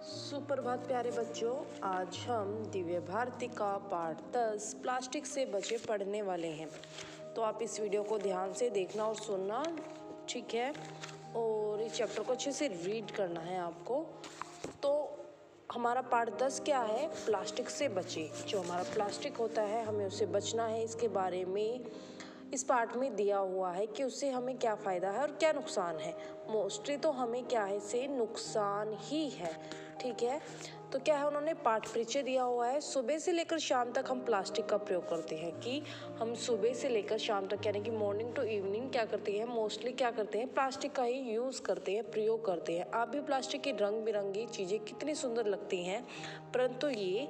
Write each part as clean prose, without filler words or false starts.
सुप्रभात प्यारे बच्चों। आज हम दिव्य भारती का पाठ 10 प्लास्टिक से बचे पढ़ने वाले हैं। तो आप इस वीडियो को ध्यान से देखना और सुनना, ठीक है। और इस चैप्टर को अच्छे से रीड करना है आपको। तो हमारा पाठ 10 क्या है? प्लास्टिक से बचे। जो हमारा प्लास्टिक होता है हमें उससे बचना है। इसके बारे में इस पाठ में दिया हुआ है कि उससे हमें क्या फ़ायदा है और क्या नुकसान है। मोस्टली तो हमें क्या है, से नुकसान ही है, ठीक है। तो क्या है, उन्होंने पाठ परिचय दिया हुआ है। सुबह से लेकर शाम तक हम प्लास्टिक का प्रयोग करते हैं, कि हम सुबह से लेकर शाम तक यानी कि मॉर्निंग टू इवनिंग क्या करते हैं, मोस्टली क्या करते हैं, प्लास्टिक का ही यूज़ करते हैं, प्रयोग करते हैं। आप भी प्लास्टिक की रंग बिरंगी चीज़ें कितनी सुंदर लगती हैं, परंतु ये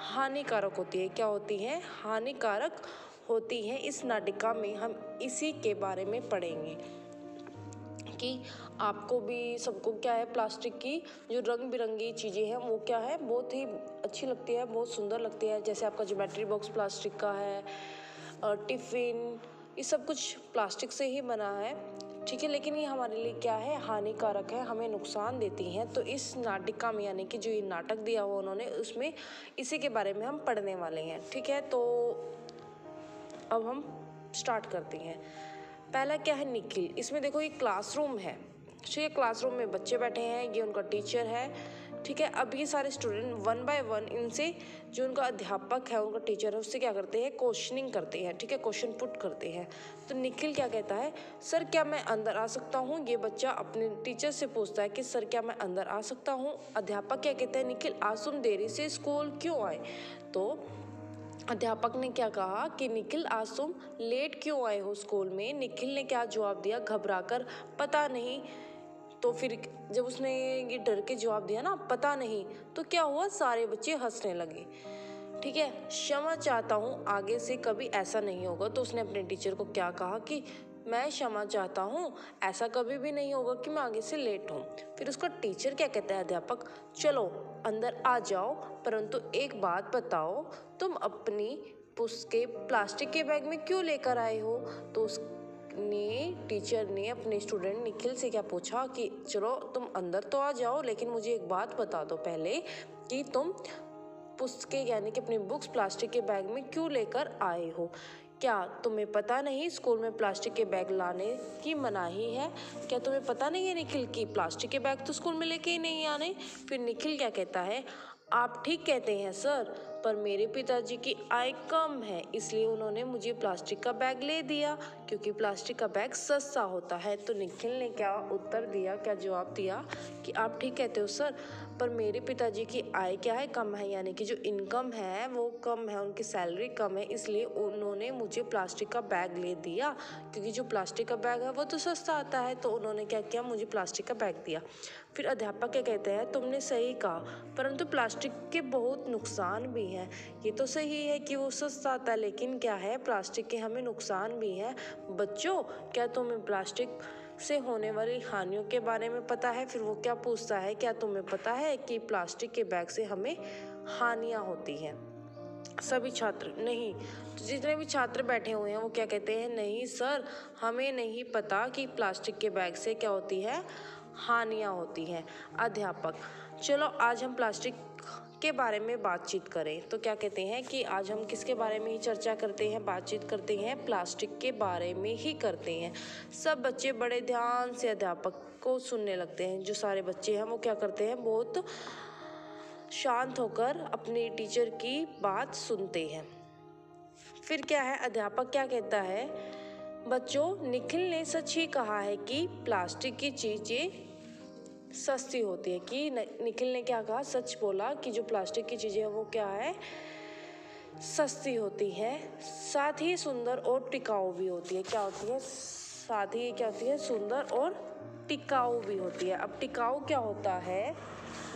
हानिकारक होती है। क्या होती हैं? हानिकारक होती हैं। इस नाटिका में हम इसी के बारे में पढ़ेंगे कि आपको भी सबको क्या है, प्लास्टिक की जो रंग बिरंगी चीज़ें हैं वो क्या है, बहुत ही अच्छी लगती है, बहुत सुंदर लगती है। जैसे आपका ज्योमेट्री बॉक्स प्लास्टिक का है, टिफ़िन, ये सब कुछ प्लास्टिक से ही बना है, ठीक है। लेकिन ये हमारे लिए क्या है, हानिकारक है, हमें नुकसान देती हैं। तो इस नाटिका में यानी कि जो ये नाटक दिया हुआ उन्होंने, उसमें इसी के बारे में हम पढ़ने वाले हैं, ठीक है। तो अब हम स्टार्ट करते हैं। पहला क्या है, निखिल। इसमें देखो ये क्लासरूम है, ठीक है। क्लासरूम में बच्चे बैठे हैं, ये उनका टीचर है, ठीक है। अब ये सारे स्टूडेंट वन बाय वन इनसे, जो उनका अध्यापक है, उनका टीचर है, उससे क्या करते हैं, क्वेश्चनिंग करते हैं, ठीक है, क्वेश्चन पुट करते हैं। तो निखिल क्या कहता है, सर क्या मैं अंदर आ सकता हूँ? ये बच्चा अपने टीचर से पूछता है कि सर क्या मैं अंदर आ सकता हूँ? अध्यापक क्या कहते हैं, निखिल आज तुम देरी से स्कूल क्यों आए? तो अध्यापक ने क्या कहा कि निखिल आज तुम लेट क्यों आए हो स्कूल में? निखिल ने क्या जवाब दिया, घबराकर, पता नहीं। तो फिर जब उसने ये डर के जवाब दिया ना, पता नहीं, तो क्या हुआ, सारे बच्चे हंसने लगे, ठीक है। क्षमा चाहता हूँ, आगे से कभी ऐसा नहीं होगा। तो उसने अपने टीचर को क्या कहा कि मैं क्षमा चाहता हूँ, ऐसा कभी भी नहीं होगा कि मैं आगे से लेट हूँ। फिर उसका टीचर क्या कहता है, अध्यापक, चलो अंदर आ जाओ, परंतु एक बात बताओ, तुम अपनी पुस्तकें प्लास्टिक के बैग में क्यों लेकर आए हो? तो टीचर ने अपने स्टूडेंट निखिल से क्या पूछा कि चलो तुम अंदर तो आ जाओ, लेकिन मुझे एक बात बता दो पहले कि तुम पुस्तकें यानी कि अपनी बुक्स प्लास्टिक के बैग में क्यों लेकर आए हो? क्या तुम्हें पता नहीं स्कूल में प्लास्टिक के बैग लाने की मनाही है? क्या तुम्हें पता नहीं है निखिल कि प्लास्टिक के बैग तो स्कूल में लेके ही नहीं आने? फिर निखिल क्या कहता है, आप ठीक कहते हैं सर, पर मेरे पिताजी की आय कम है, इसलिए उन्होंने मुझे प्लास्टिक का बैग ले दिया, क्योंकि प्लास्टिक का बैग सस्ता होता है। तो निखिल ने क्या उत्तर दिया, क्या जवाब दिया कि आप ठीक कहते हो सर, पर मेरे पिताजी की आय क्या है, कम है, यानी कि जो इनकम है वो कम है, उनकी सैलरी कम है, इसलिए उन्होंने मुझे प्लास्टिक का बैग ले दिया, क्योंकि जो प्लास्टिक का बैग है वो तो सस्ता आता है। तो उन्होंने क्या किया, मुझे प्लास्टिक का बैग दिया। फिर अध्यापक क्या कहते हैं, तुमने सही कहा, परंतु प्लास्टिक के बहुत नुकसान भी हैं। ये तो सही है कि वो सस्ता आता है, लेकिन क्या है, प्लास्टिक के हमें नुकसान भी हैं। बच्चों, क्या तुम्हें प्लास्टिक से होने वाली हानियों के बारे में पता है? फिर वो क्या पूछता है, क्या तुम्हें पता है कि प्लास्टिक के बैग से हमें हानियां होती हैं? सभी छात्र नहीं। तो जितने भी छात्र बैठे हुए हैं वो क्या कहते हैं, नहीं सर, हमें नहीं पता कि प्लास्टिक के बैग से क्या होती है, हानियां होती हैं। अध्यापक, चलो आज हम प्लास्टिक के बारे में बातचीत करें। तो क्या कहते हैं कि आज हम किसके बारे में ही चर्चा करते हैं, बातचीत करते हैं, प्लास्टिक के बारे में ही करते हैं। सब बच्चे बड़े ध्यान से अध्यापक को सुनने लगते हैं। जो सारे बच्चे हैं वो क्या करते हैं, बहुत शांत होकर अपने टीचर की बात सुनते हैं। फिर क्या है, अध्यापक क्या कहता है, बच्चों, निखिल ने सच ही कहा है कि प्लास्टिक की चीज़ें सस्ती होती है। कि निखिल ने क्या कहा, सच बोला कि जो प्लास्टिक की चीज़ें हैं वो क्या है, सस्ती होती है, साथ ही सुंदर और टिकाऊ भी होती है। क्या होती है, साथ ही क्या होती है, सुंदर और टिकाऊ भी होती है। अब टिकाऊ क्या होता है,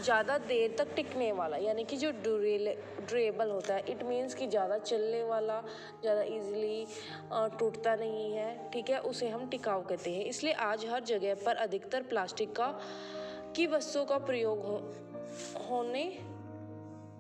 ज़्यादा देर तक टिकने वाला, यानी कि जो ड्यूरेबल होता है। इट मीन्स कि ज़्यादा चलने वाला, ज़्यादा इजीली टूटता नहीं है, ठीक है, उसे हम टिकाऊ कहते हैं। इसलिए आज हर जगह पर अधिकतर प्लास्टिक की वस्तुओं का प्रयोग होने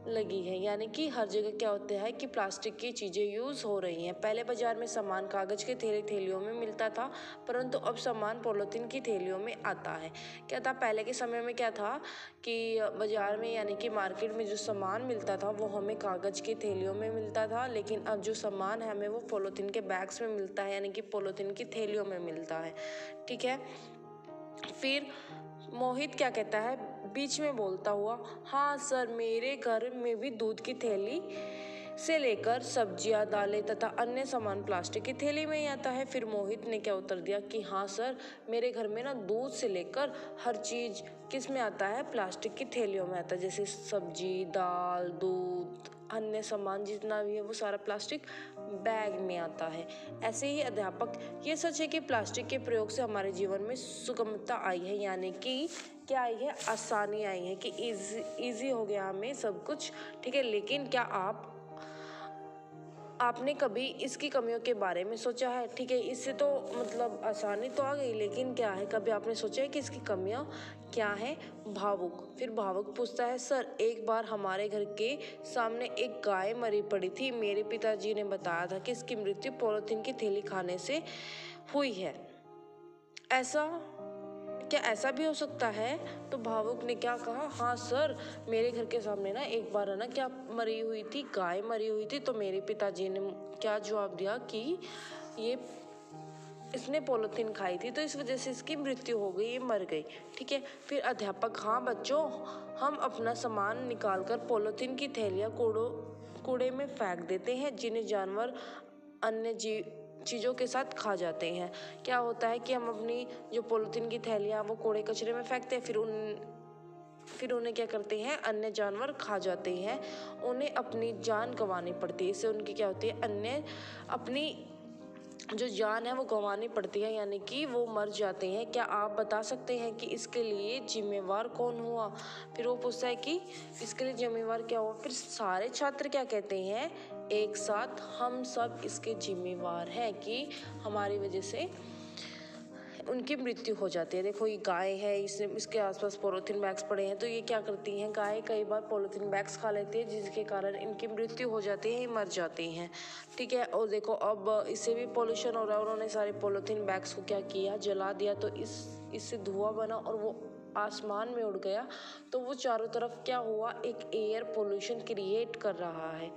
लगी है, यानी कि हर जगह क्या होता है कि प्लास्टिक की चीज़ें यूज़ हो रही हैं। पहले बाज़ार में सामान कागज़ के थैलियों में मिलता था, परंतु अब सामान पॉलीथीन की थैलियों में आता है। क्या था, पहले के समय में क्या था कि बाज़ार में यानी कि मार्केट में जो सामान मिलता था वो हमें कागज़ की थैलियों में मिलता था, लेकिन अब जो सामान है हमें वो पॉलीथीन के बैग्स में मिलता है, यानी कि पॉलीथीन की थैलियों में मिलता है। ठीक है, फिर मोहित क्या कहता है बीच में बोलता हुआ, हाँ सर, मेरे घर में भी दूध की थैली से लेकर सब्जियां, दालें तथा अन्य सामान प्लास्टिक की थैली में ही आता है। फिर मोहित ने क्या उत्तर दिया कि हाँ सर, मेरे घर में ना दूध से लेकर हर चीज़ किस में आता है, प्लास्टिक की थैलियों में आता है, जैसे सब्जी, दाल, दूध, अन्य सामान जितना भी है वो सारा प्लास्टिक बैग में आता है। ऐसे ही अध्यापक, ये सच है कि प्लास्टिक के प्रयोग से हमारे जीवन में सुगमता आई है, यानी कि क्या आई है, आसानी आई है कि इजी हो गया हमें सब कुछ। ठीक है, लेकिन क्या आपने कभी इसकी कमियों के बारे में सोचा है? ठीक है, इससे तो मतलब आसानी तो आ गई, लेकिन क्या है, कभी आपने सोचा है कि इसकी कमियां क्या है? भावुक, फिर भावुक पूछता है, सर एक बार हमारे घर के सामने एक गाय मरी पड़ी थी। मेरे पिताजी ने बताया था कि इसकी मृत्यु पॉलीथीन की थैली खाने से हुई है। क्या ऐसा भी हो सकता है? तो भावुक ने क्या कहा, हाँ सर, मेरे घर के सामने ना एक बार है ना क्या मरी हुई थी, गाय मरी हुई थी। तो मेरे पिताजी ने क्या जवाब दिया कि ये इसने पॉलीथीन खाई थी तो इस वजह से इसकी मृत्यु हो गई, ये मर गई। ठीक है, फिर अध्यापक, हाँ बच्चों, हम अपना सामान निकालकर पॉलीथीन की थैलियाँ कूड़े में फेंक देते हैं, जिन्हें जानवर अन्य चीज़ों के साथ खा जाते हैं। क्या होता है कि हम अपनी जो पॉलीथीन की थैलियाँ वो कूड़े कचरे में फेंकते हैं, फिर उन्हें क्या करते हैं, अन्य जानवर खा जाते हैं, उन्हें अपनी जान गंवानी पड़ती है। इससे उनकी क्या होती है, अन्य अपनी जो जान है वो गंवानी पड़ती है, यानी कि वो मर जाते हैं। क्या आप बता सकते हैं कि इसके लिए जिम्मेवार कौन हुआ? फिर वो पूछता है कि इसके लिए जिम्मेवार क्या हुआ? फिर सारे छात्र क्या कहते हैं एक साथ, हम सब इसके जिम्मेवार हैं कि हमारी वजह से उनकी मृत्यु हो जाती है। देखो, ये गाय है, इसके आसपास पॉलीथीन बैग्स पड़े हैं, तो ये क्या करती हैं, गाय कई बार पॉलीथीन बैग्स खा लेती है, जिसके कारण इनकी मृत्यु हो जाती है, ये मर जाती हैं। ठीक है, और देखो अब इससे भी पोल्यूशन हो रहा है। उन्होंने सारे पॉलीथीन बैग्स को क्या किया, जला दिया, तो इससे धुआं बना और वो आसमान में उड़ गया, तो वो चारों तरफ क्या हुआ, एक एयर पोल्यूशन क्रिएट कर रहा है।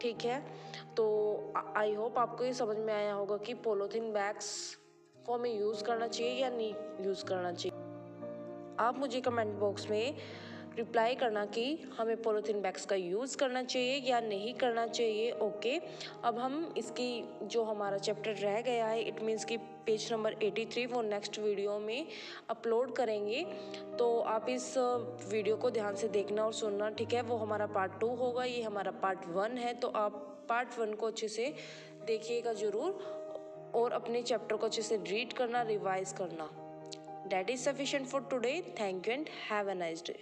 ठीक है, तो आई होप आपको ये समझ में आया होगा कि पॉलीथीन बैग्स को हमें यूज़ करना चाहिए या नहीं यूज़ करना चाहिए। आप मुझे कमेंट बॉक्स में रिप्लाई करना कि हमें पॉलीथीन बैग्स का यूज़ करना चाहिए या नहीं करना चाहिए। ओके, अब हम इसकी जो हमारा चैप्टर रह गया है, इट मीन्स कि पेज नंबर 83, वो नेक्स्ट वीडियो में अपलोड करेंगे, तो आप इस वीडियो को ध्यान से देखना और सुनना। ठीक है, वो हमारा पार्ट 2 होगा, ये हमारा पार्ट 1 है, तो आप पार्ट 1 को अच्छे से देखिएगा ज़रूर और अपने चैप्टर को अच्छे से रीड करना, रिवाइज करना। That is sufficient for today. Thank you and have a nice day.